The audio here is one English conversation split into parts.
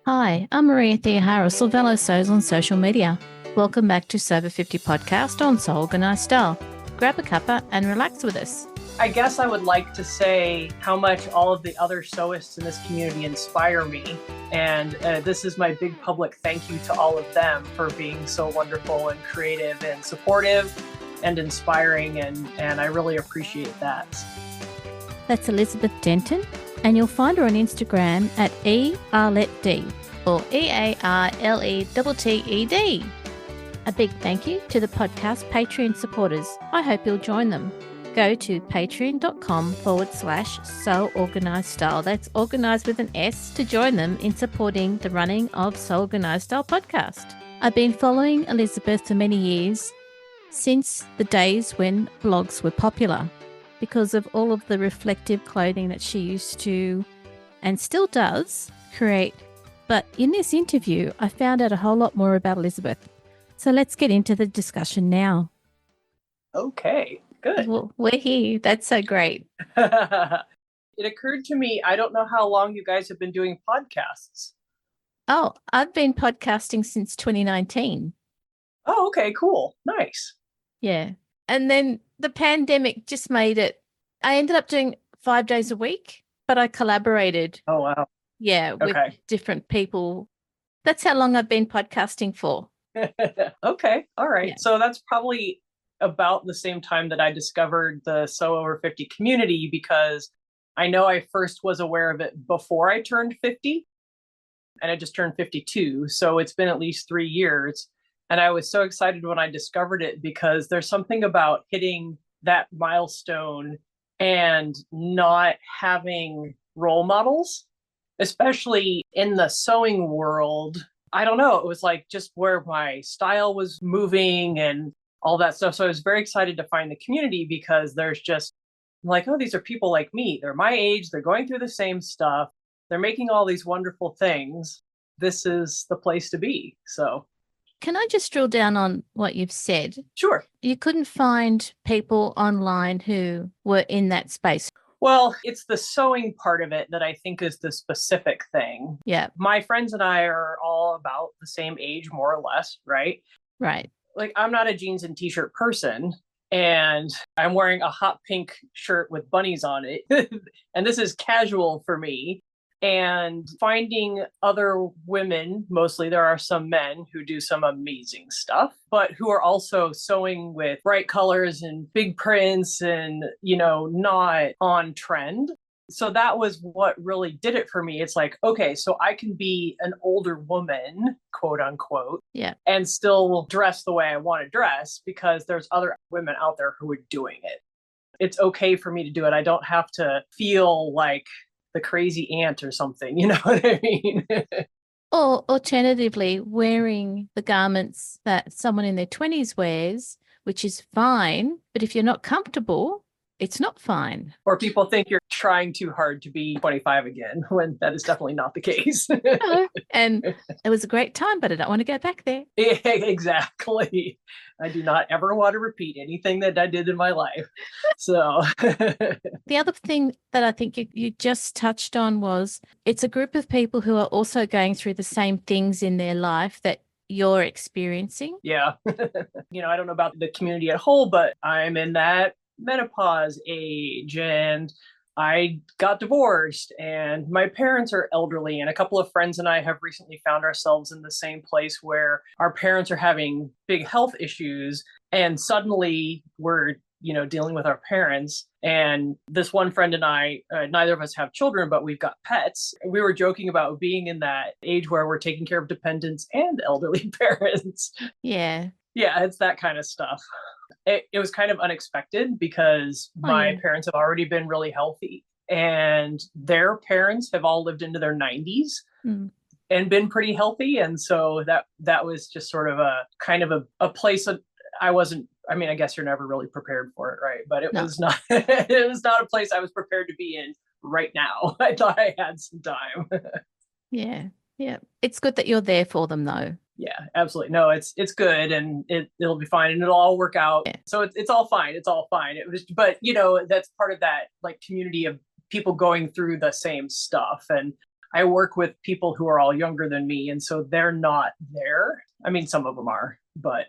Hi, I'm Maria Thea Harris or Velo Sows on social media. Welcome back to Sober 50 podcast on Soul Organized Style. Grab a cuppa and relax with us. I guess I would like to say how much all of the other sewists in this community inspire me. And this is my big public thank you to all of them for being so wonderful and creative and supportive and inspiring. And I really appreciate that. That's Elizabeth Denton, and you'll find her on Instagram at earletd or EARLETTED. A big thank you to the podcast Patreon supporters. I hope you'll join them. Go to patreon.com/Soul Organized Style. That's organized with an S to join them in supporting the running of Soul Organized Style podcast. I've been following Elizabeth for many years, since the days when blogs were popular, because of all of the reflective clothing that she used to, and still does, create. But in this interview, I found out a whole lot more about Elizabeth. So let's get into the discussion now. Okay, good. Well, we're here. That's so great. It occurred to me, I don't know how long you guys have been doing podcasts. Oh, I've been podcasting since 2019. Oh, okay, cool. Nice. Yeah. And then the pandemic just made it. I ended up doing 5 days a week, but I collaborated. Oh, wow. Yeah, with Okay. different people. That's how long I've been podcasting for. Okay. All right. Yeah. So that's probably about the same time that I discovered the So Over 50 community, because I know I first was aware of it before I turned 50, and I just turned 52. So it's been at least 3 years. And I was so excited when I discovered it, because there's something about hitting that milestone and not having role models, especially in the sewing world. I don't know. It was like just where my style was moving and all that stuff. So I was very excited to find the community, because there's just like, oh, these are people like me. They're my age. They're going through the same stuff. They're making all these wonderful things. This is the place to be. So Can I just drill down on what you've said? sure. You couldn't find people online who were in that space. Well, it's the sewing part of it that I think is the specific thing. Yeah, My friends and I are all about the same age, more or less, right? right. Like, I'm not a jeans and t-shirt person, and I'm wearing a hot pink shirt with bunnies on it. And this is casual for me. And finding other women, mostly there are some men who do some amazing stuff, but who are also sewing with bright colors and big prints and, not on trend. So that was what really did it for me. It's like, okay, so I can be an older woman, quote unquote, Yeah. and still dress the way I want to dress, because there's other women out there who are doing it. It's okay for me to do it. I don't have to feel like the crazy aunt or something, you know what I mean? Or alternatively, wearing the garments that someone in their 20s wears, which is fine. But if you're not comfortable, it's not fine. Or people think you're trying too hard to be 25 again, when that is definitely not the case. No. And it was a great time, but I don't want to go back there. Yeah, exactly. I do not ever want to repeat anything that I did in my life. So The other thing that I think you just touched on was it's a group of people who are also going through the same things in their life that you're experiencing. yeah. I don't know about the community at whole, but I'm in that menopause age, and I got divorced, and my parents are elderly, and a couple of friends and I have recently found ourselves in the same place where our parents are having big health issues, and suddenly we're dealing with our parents. And this one friend and I, neither of us have children, but we've got pets. We were joking about being in that age where we're taking care of dependents and elderly parents. Yeah. Yeah, it's that kind of stuff. It was kind of unexpected, because my parents have already been really healthy, and their parents have all lived into their 90s and been pretty healthy. And so that was just sort of a kind of a place that I wasn't, I mean, I guess you're never really prepared for it, right? But it was not it was not a place I was prepared to be in right now. I thought I had some time. Yeah. Yeah. It's good that you're there for them though. Yeah, absolutely. No, it's good, and it'll be fine, and it'll all work out. Yeah. So it's all fine. It's all fine. It was, but that's part of that like community of people going through the same stuff. And I work with people who are all younger than me, and so they're not there. I mean, some of them are, but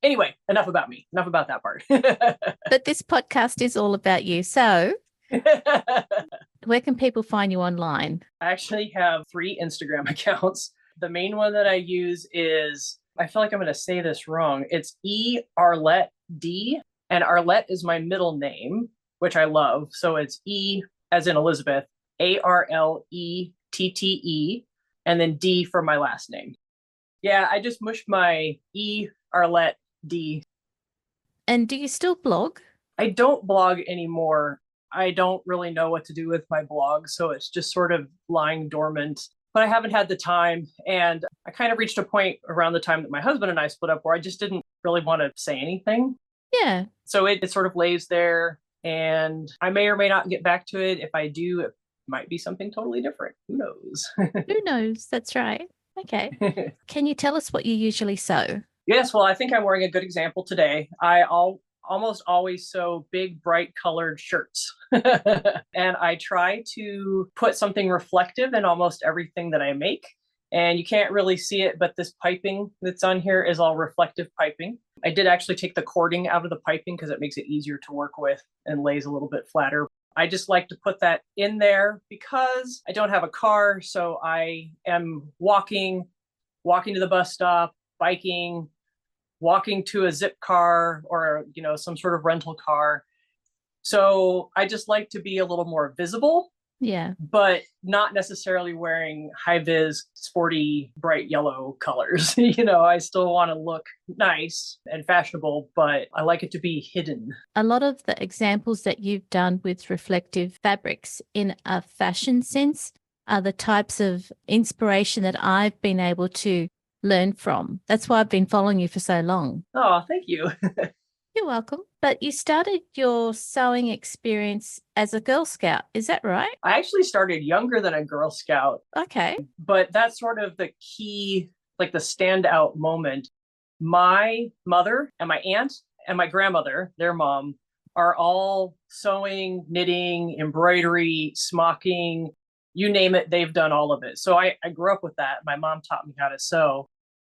anyway, enough about me. Enough about that part. But this podcast is all about you. So where can people find you online? I actually have 3 Instagram accounts. The main one that I use is, I feel like I'm going to say this wrong. It's Arlette D, and Arlette is my middle name, which I love. So it's E as in Elizabeth, ARLETTE, and then D for my last name. Yeah, I just mushed my Arlette D. And do you still blog? I don't blog anymore. I don't really know what to do with my blog, so it's just sort of lying dormant. But I haven't had the time, and I kind of reached a point around the time that my husband and I split up where I just didn't really want to say anything. Yeah. So it sort of lays there, and I may or may not get back to it. If I do, it might be something totally different. Who knows? Who knows? That's right. Okay. Can you tell us what you usually sew? Yes, well, I think I'm wearing a good example today. Almost always sew big, bright colored shirts. And I try to put something reflective in almost everything that I make. And you can't really see it, but this piping that's on here is all reflective piping. I did actually take the cording out of the piping because it makes it easier to work with and lays a little bit flatter. I just like to put that in there because I don't have a car. So I am walking to the bus stop, biking, walking to a zip car or, some sort of rental car. So I just like to be a little more visible. Yeah. But not necessarily wearing high vis, sporty, bright yellow colors. I still want to look nice and fashionable, but I like it to be hidden. A lot of the examples that you've done with reflective fabrics in a fashion sense are the types of inspiration that I've been able to learn from. That's why I've been following you for so long. Oh, thank you. You're welcome. But you started your sewing experience as a Girl Scout. Is that right? I actually started younger than a Girl Scout. Okay. But that's sort of the key, like the standout moment. My mother and my aunt and my grandmother, their mom, are all sewing, knitting, embroidery, smocking, you name it, they've done all of it. So I grew up with that. My mom taught me how to sew.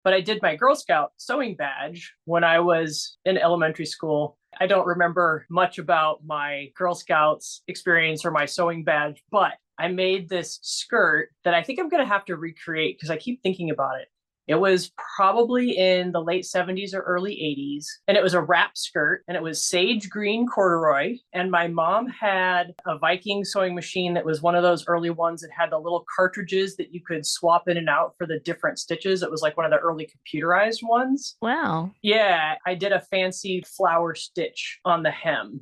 But I did my Girl Scout sewing badge when I was in elementary school. I don't remember much about my Girl Scouts experience or my sewing badge, but I made this skirt that I think I'm going to have to recreate because I keep thinking about it. It was probably in the late 70s or early 80s, and it was a wrap skirt, and it was sage green corduroy. And my mom had a Viking sewing machine that was one of those early ones that had the little cartridges that you could swap in and out for the different stitches. It was like one of the early computerized ones. Wow. Yeah, I did a fancy flower stitch on the hem.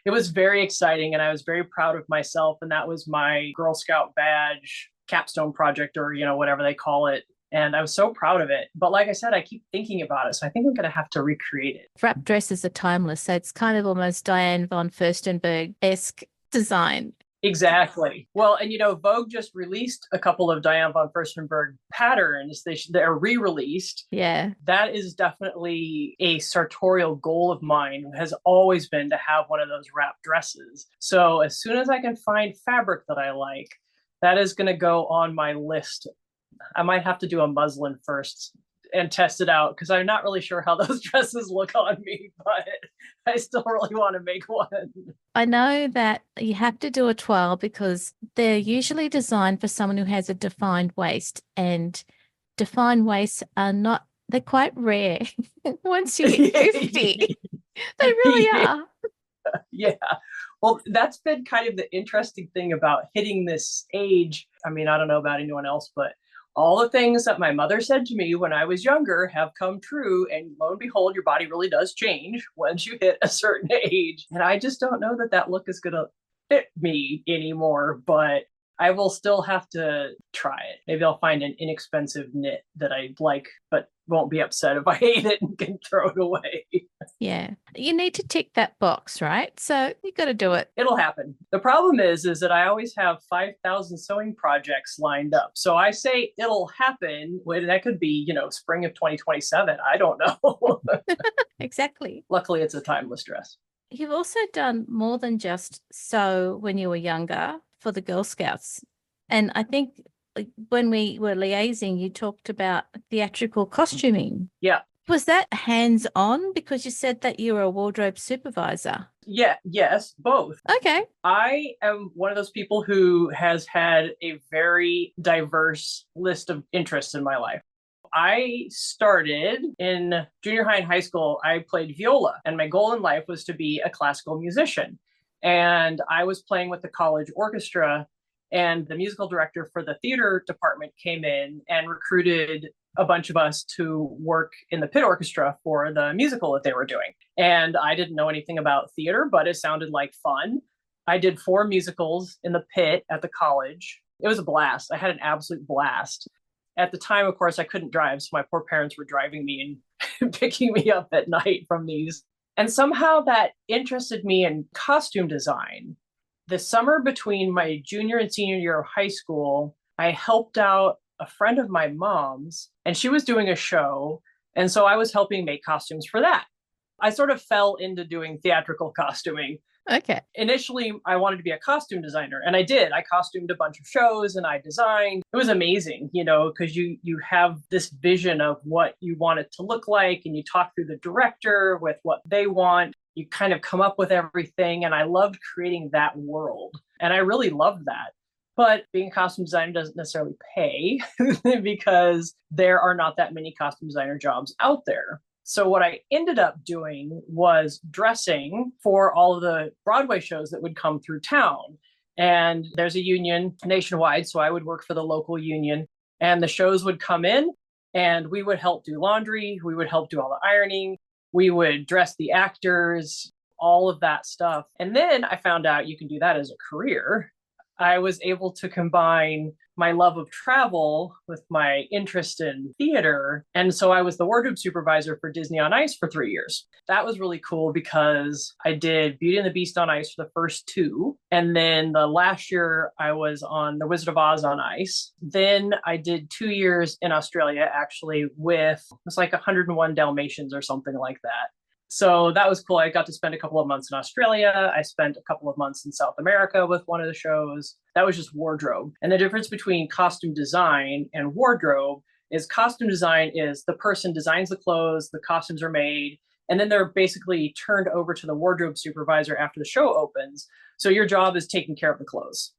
It was very exciting, and I was very proud of myself. And that was my Girl Scout badge capstone project, or whatever they call it. And I was so proud of it. But like I said, I keep thinking about it. So I think I'm going to have to recreate it. Wrap dresses are timeless. So it's kind of almost Diane von Furstenberg-esque design. Exactly. Well, and Vogue just released a couple of Diane von Furstenberg patterns. They're re-released. Yeah. That is definitely a sartorial goal of mine, has always been to have one of those wrap dresses. So as soon as I can find fabric that I like, that is going to go on my list. I might have to do a muslin first and test it out because I'm not really sure how those dresses look on me, but I still really want to make one. I know that you have to do a toile because they're usually designed for someone who has a defined waist, and defined waists they're quite rare once you hit 50. They really are. Yeah. Well, that's been kind of the interesting thing about hitting this age. I mean, I don't know about anyone else, but all the things that my mother said to me when I was younger have come true. And lo and behold, your body really does change once you hit a certain age. And I just don't know that look is going to fit me anymore, but I will still have to try it. Maybe I'll find an inexpensive knit that I like, but won't be upset if I hate it and can throw it away. Yeah. You need to tick that box, right? So you got to do it. It'll happen. The problem is that I always have 5,000 sewing projects lined up. So I say it'll happen when that could be, spring of 2027. I don't know. Exactly. Luckily, it's a timeless dress. You've also done more than just sew when you were younger for the Girl Scouts. And I think when we were liaising, you talked about theatrical costuming. Yeah. Was that hands-on? Because you said that you were a wardrobe supervisor. Yeah, yes, both. Okay. I am one of those people who has had a very diverse list of interests in my life. I started in junior high and high school. I played viola, and my goal in life was to be a classical musician. And I was playing with the college orchestra, and the musical director for the theater department came in and recruited a bunch of us to work in the pit orchestra for the musical that they were doing. And I didn't know anything about theater, but it sounded like fun. I did 4 musicals in the pit at the college. It was a blast. I had an absolute blast. At the time, of course, I couldn't drive, so my poor parents were driving me and picking me up at night from these. And somehow that interested me in costume design. The summer between my junior and senior year of high school, I helped out a friend of my mom's, and she was doing a show. And so I was helping make costumes for that. I sort of fell into doing theatrical costuming. Okay. Initially, I wanted to be a costume designer, and I did. I costumed a bunch of shows and I designed. It was amazing, because you have this vision of what you want it to look like, and you talk through the director with what they want. You kind of come up with everything, and I loved creating that world. And I really loved that. But being a costume designer doesn't necessarily pay because there are not that many costume designer jobs out there. So what I ended up doing was dressing for all of the Broadway shows that would come through town. And there's a union nationwide, so I would work for the local union. And the shows would come in, and we would help do laundry. We would help do all the ironing. We would dress the actors, all of that stuff. And then I found out you can do that as a career. I was able to combine my love of travel with my interest in theater. And so I was the wardrobe supervisor for Disney on Ice for 3 years. That was really cool because I did Beauty and the Beast on Ice for the first 2. And then the last year I was on The Wizard of Oz on Ice. Then I did 2 years in Australia, actually, with, it was like 101 Dalmatians or something like that. So that was cool. I got to spend a couple of months in Australia. I spent a couple of months in South America with one of the shows. That was just wardrobe. And the difference between costume design and wardrobe is costume design is the person designs the clothes, the costumes are made, and then they're basically turned over to the wardrobe supervisor after the show opens. So your job is taking care of the clothes.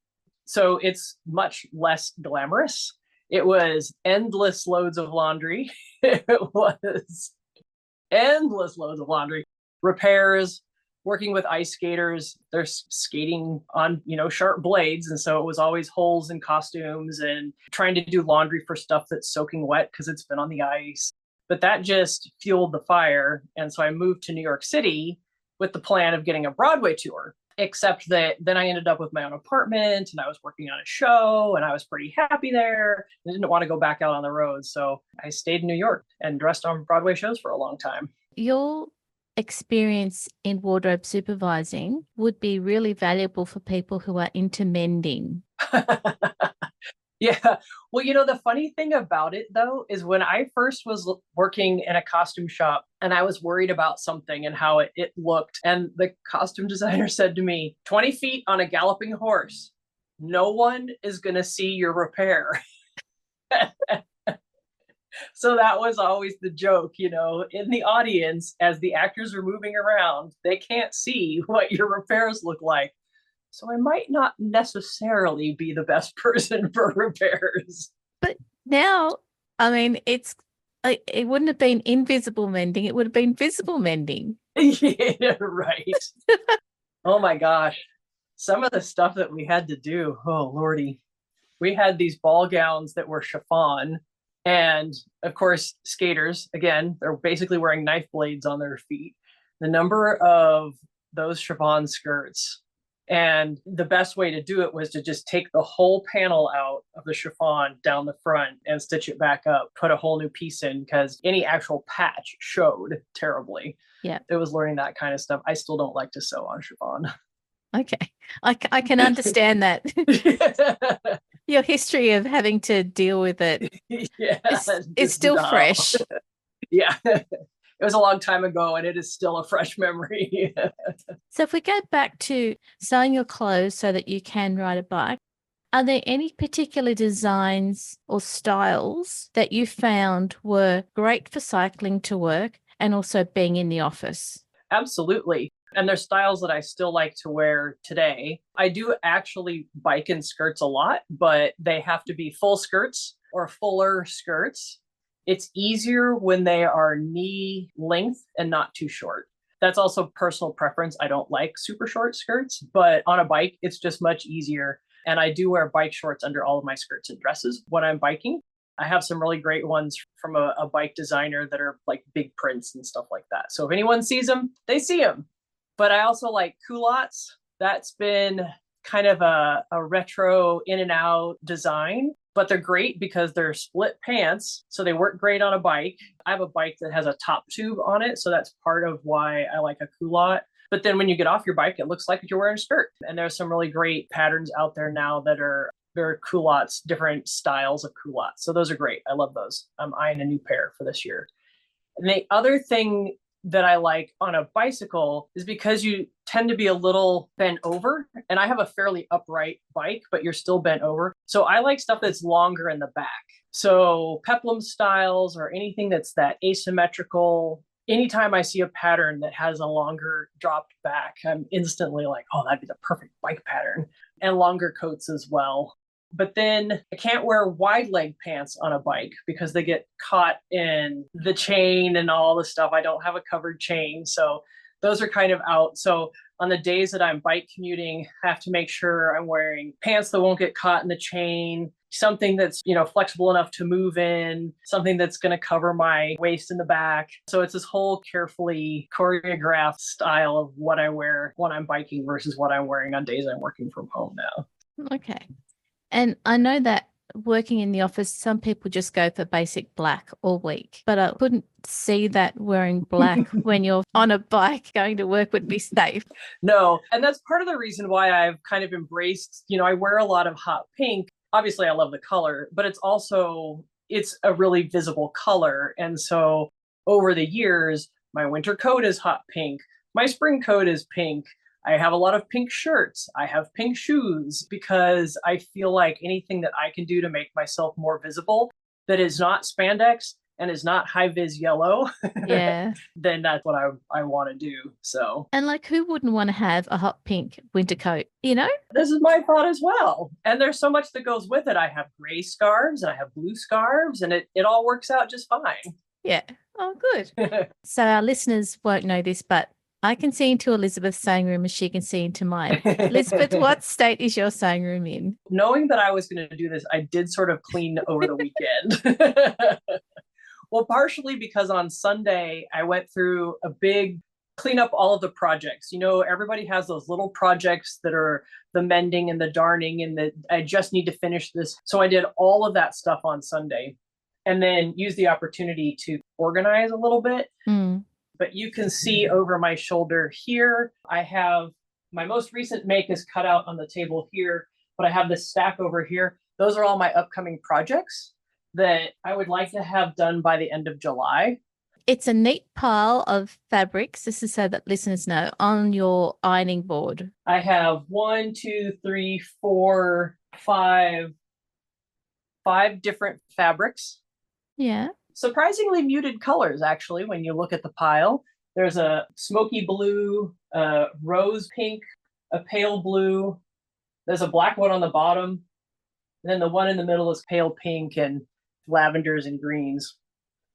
So it's much less glamorous. It was endless loads of laundry. It was endless loads of laundry, repairs, working with ice skaters. They're skating on, sharp blades. And so it was always holes in costumes and trying to do laundry for stuff that's soaking wet because it's been on the ice. But that just fueled the fire. And so I moved to New York City with the plan of getting a Broadway tour, except that then I ended up with my own apartment and I was working on a show and I was pretty happy there. I didn't want to go back out on the road. So I stayed in New York and dressed on Broadway shows for a long time. Your experience in wardrobe supervising would be really valuable for people who are into mending. Yeah. Well, the funny thing about it, though, is when I first was working in a costume shop and I was worried about something and how it looked, and the costume designer said to me, 20 feet on a galloping horse, no one is going to see your repair. So that was always the joke, in the audience, as the actors are moving around, they can't see what your repairs look like. So I might not necessarily be the best person for repairs. But now, it wouldn't have been invisible mending. It would have been visible mending. Yeah, right. Oh my gosh. Some of the stuff that we had to do, oh Lordy. We had these ball gowns that were chiffon. And of course, skaters, again, they're basically wearing knife blades on their feet. The number of those chiffon skirts. And the best way to do it was to just take the whole panel out of the chiffon down the front and stitch it back up, put a whole new piece in, because any actual patch showed terribly. Yeah. It was learning that kind of stuff. I still don't like to sew on chiffon. Okay. I can understand that. Your history of having to deal with it is still fresh. Yeah. It was a long time ago and it is still a fresh memory. So if we go back to sewing your clothes so that you can ride a bike, Are there any particular designs or styles that you found were great for cycling to work and also being in the office? Absolutely. And there's styles that I still like to wear today. I do actually bike in skirts a lot, but they have to be full skirts or fuller skirts. It's easier when they are knee length and not too short. That's also personal preference. I don't like super short skirts, but on a bike, it's just much easier. And I do wear bike shorts under all of my skirts and dresses when I'm biking. I have some really great ones from a bike designer that are like big prints and stuff like that. So if anyone sees them, they see them. But I also like culottes. That's been kind of a retro in and out design, but they're great because they're split pants. So they work great on a bike. I have a bike that has a top tube on it. So that's part of why I like a culotte. But then when you get off your bike, it looks like you're wearing a skirt. And there's some really great patterns out there now that are culottes, different styles of culottes. So those are great. I love those. I'm eyeing a new pair for this year. And the other thing that I like on a bicycle is because you tend to be a little bent over. And I have a fairly upright bike, but you're still bent over. So I like stuff that's longer in the back. So peplum styles or anything that's that asymmetrical. Anytime I see a pattern that has a longer dropped back, I'm instantly like, oh, that'd be the perfect bike pattern. And longer coats as well. But then I can't wear wide leg pants on a bike because they get caught in the chain and all the stuff. I don't have a covered chain. So those are kind of out. So on the days that I'm bike commuting, I have to make sure I'm wearing pants that won't get caught in the chain, something that's, flexible enough to move in, something that's going to cover my waist in the back. So it's this whole carefully choreographed style of what I wear when I'm biking versus what I'm wearing on days I'm working from home now. Okay. And I know that working in the office, some people just go for basic black all week, but I couldn't see that wearing black when you're on a bike going to work would be safe. No. And that's part of the reason why I've kind of embraced, I wear a lot of hot pink. Obviously, I love the color, but it's a really visible color. And so over the years, my winter coat is hot pink. My spring coat is pink. I have a lot of pink shirts. I have pink shoes because I feel like anything that I can do to make myself more visible that is not spandex and is not high vis yellow, Yeah. then that's what I want to do. So, and who wouldn't want to have a hot pink winter coat, This is my thought as well. And there's so much that goes with it. I have gray scarves and I have blue scarves and it all works out just fine. Yeah. Oh, good. So our listeners won't know this, but I can see into Elizabeth's sewing room as she can see into mine. Elizabeth, what state is your sewing room in? Knowing that I was going to do this, I did sort of clean over the weekend. Well, partially because on Sunday, I went through a big clean up all of the projects. Everybody has those little projects that are the mending and the darning and I just need to finish this. So I did all of that stuff on Sunday and then used the opportunity to organize a little bit. But you can see over my shoulder here, I have my most recent make is cut out on the table here, but I have this stack over here. Those are all my upcoming projects that I would like to have done by the end of July. It's a neat pile of fabrics, this is so that listeners know, on your ironing board. I have 1, 2, 3, 4, 5 different fabrics. Yeah. Surprisingly muted colors, actually, when you look at the pile. There's a smoky blue, a rose pink, a pale blue. There's a black one on the bottom. And then the one in the middle is pale pink and lavenders and greens.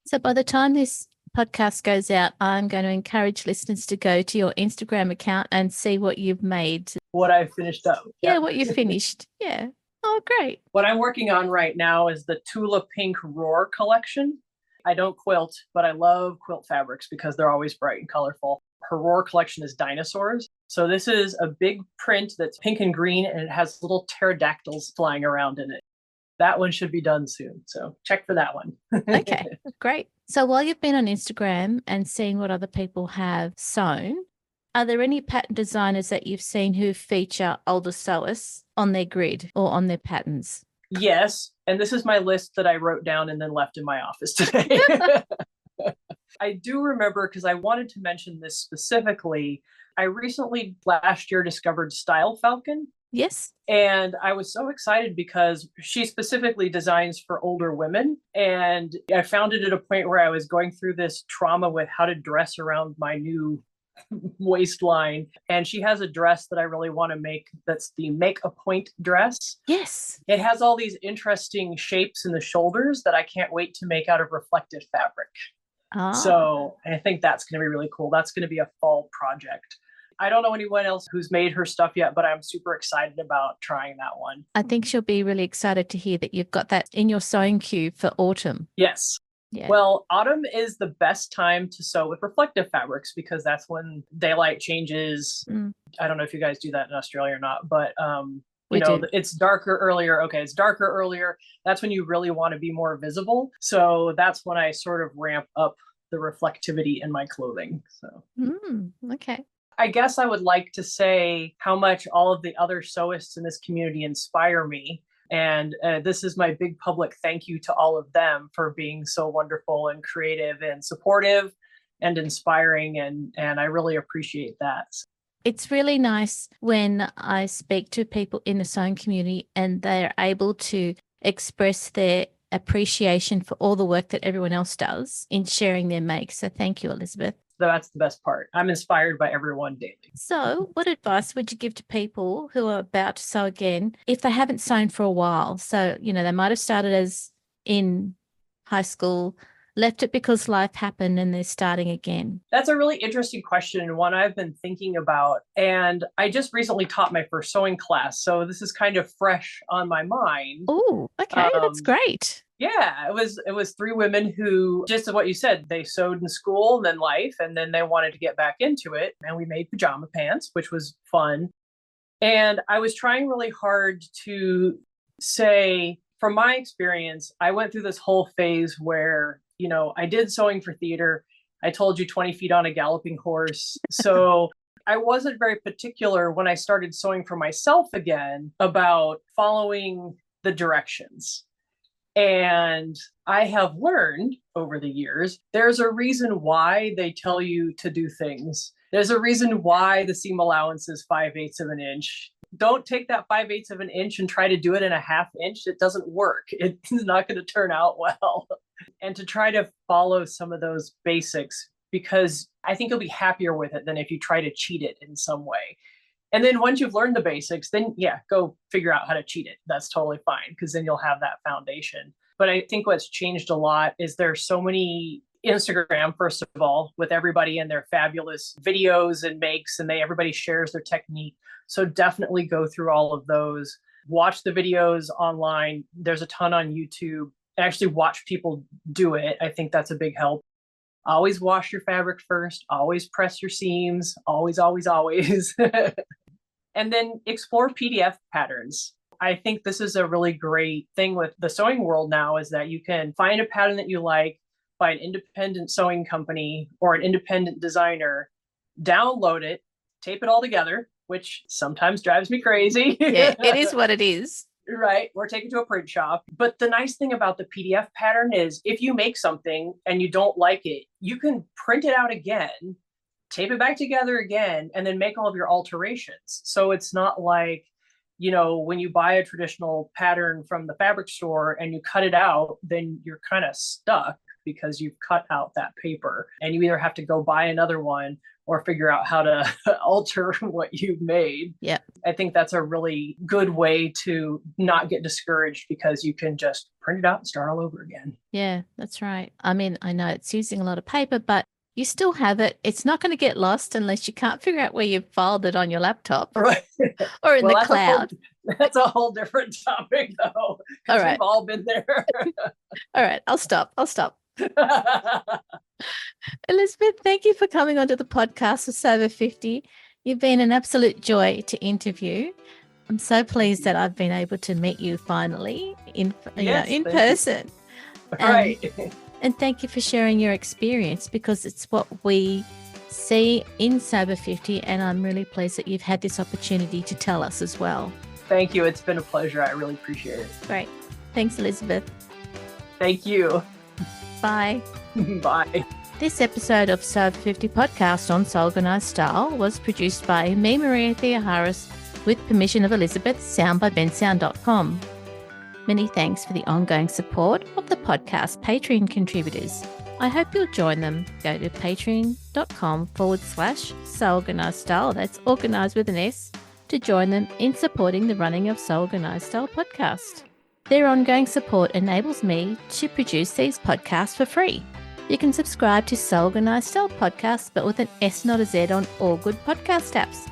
So by the time this podcast goes out, I'm going to encourage listeners to go to your Instagram account and see what you've made. What I've finished up. Yeah, what you finished. Yeah. Oh, great. What I'm working on right now is the Tula Pink Roar collection. I don't quilt, but I love quilt fabrics because they're always bright and colorful. Her Roar collection is dinosaurs. So this is a big print that's pink and green, and it has little pterodactyls flying around in it. That one should be done soon. So check for that one. Okay, great. So while you've been on Instagram and seeing what other people have sewn, are there any pattern designers that you've seen who feature older sewers on their grid or on their patterns? Yes. And this is my list that I wrote down and then left in my office today. I do remember, because I wanted to mention this specifically, I recently last year discovered Style Falcon. Yes. And I was so excited because she specifically designs for older women. And I found it at a point where I was going through this trauma with how to dress around my new waistline. And she has a dress that I really want to make. That's the Make a Point dress. Yes. It has all these interesting shapes in the shoulders that I can't wait to make out of reflective fabric. So I think that's going to be really cool. That's going to be a fall project. I don't know anyone else who's made her stuff yet, but I'm super excited about trying that one. I think she'll be really excited to hear that you've got that in your sewing queue for autumn. Yes. Yeah. Well, autumn is the best time to sew with reflective fabrics because that's when daylight changes. I don't know if you guys do that in Australia or not, but it's darker earlier. Okay, it's darker earlier. That's when you really want to be more visible. So that's when I sort of ramp up the reflectivity in my clothing. So okay. I guess I would like to say how much all of the other sewists in this community inspire me. And this is my big public thank you to all of them for being so wonderful and creative and supportive and inspiring. And I really appreciate that. It's really nice when I speak to people in the sewing community and they're able to express their appreciation for all the work that everyone else does in sharing their makes. So thank you, Elizabeth. That's the best part. I'm inspired by everyone daily. So what advice would you give to people who are about to sew again if they haven't sewn for a while? So, they might have started as in high school, left it because life happened and they're starting again. That's a really interesting question and one I've been thinking about. And I just recently taught my first sewing class. So this is kind of fresh on my mind. Oh, okay. That's great. Yeah, it was 3 women who, just as what you said, they sewed in school and then life, and then they wanted to get back into it. And we made pajama pants, which was fun. And I was trying really hard to say, from my experience, I went through this whole phase where, I did sewing for theater. I told you 20 feet on a galloping horse. So I wasn't very particular when I started sewing for myself again about following the directions. And I have learned over the years, there's a reason why they tell you to do things. There's a reason why the seam allowance is 5/8 of an inch. Don't take that 5/8 of an inch and try to do it in a 1/2 inch. It doesn't work. It's not going to turn out well. And to try to follow some of those basics, because I think you'll be happier with it than if you try to cheat it in some way. And then once you've learned the basics, then go figure out how to cheat it. That's totally fine because then you'll have that foundation. But I think what's changed a lot is there's so many Instagram, first of all, with everybody and their fabulous videos and makes, and everybody shares their technique. So definitely go through all of those. Watch the videos online. There's a ton on YouTube. Actually watch people do it. I think that's a big help. Always wash your fabric first. Always press your seams. Always, always, always. And then explore PDF patterns. I think this is a really great thing with the sewing world now is that you can find a pattern that you like by an independent sewing company or an independent designer, download it, tape it all together, which sometimes drives me crazy. Yeah, it is what it is. Right. Or take it to a print shop. But the nice thing about the PDF pattern is if you make something and you don't like it, you can print it out again, tape it back together again, and then make all of your alterations. So it's not like, when you buy a traditional pattern from the fabric store and you cut it out, then you're kind of stuck because you've cut out that paper and you either have to go buy another one or figure out how to alter what you've made. Yeah. I think that's a really good way to not get discouraged because you can just print it out and start all over again. Yeah, that's right. I mean, I know it's using a lot of paper, but you still have it. It's not going to get lost unless you can't figure out where you've filed it on your laptop. Right. Or in the cloud. That's a whole different topic, though. All right. We've all been there. All right. I'll stop. Elizabeth, thank you for coming onto the podcast for Sober 50. You've been an absolute joy to interview. I'm so pleased that I've been able to meet you finally in person. Right. And thank you for sharing your experience because it's what we see in Sober 50, and I'm really pleased that you've had this opportunity to tell us as well. Thank you. It's been a pleasure. I really appreciate it. Great. Thanks, Elizabeth. Thank you. Bye. Bye. This episode of Sober 50 podcast on Soul Organized Style was produced by me, Maria Theoharis, with permission of Elizabeth, sound by bensound.com. Many thanks for the ongoing support of the podcast Patreon contributors. I hope you'll join them. Go to patreon.com/So Organised Style, that's organised with an S, to join them in supporting the running of So Organised Style podcast. Their ongoing support enables me to produce these podcasts for free. You can subscribe to So Organised Style podcast, but with an S, not a Z, on all good podcast apps.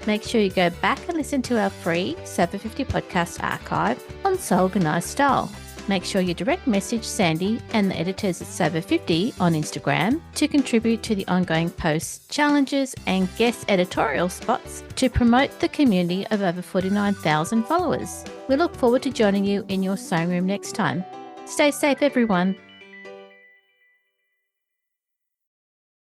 Make sure you go back and listen to our free Sober 50 podcast archive on So Organised Style. Make sure you direct message Sandy and the editors at Sober 50 on Instagram to contribute to the ongoing posts, challenges and guest editorial spots to promote the community of over 49,000 followers. We look forward to joining you in your sewing room next time. Stay safe, everyone.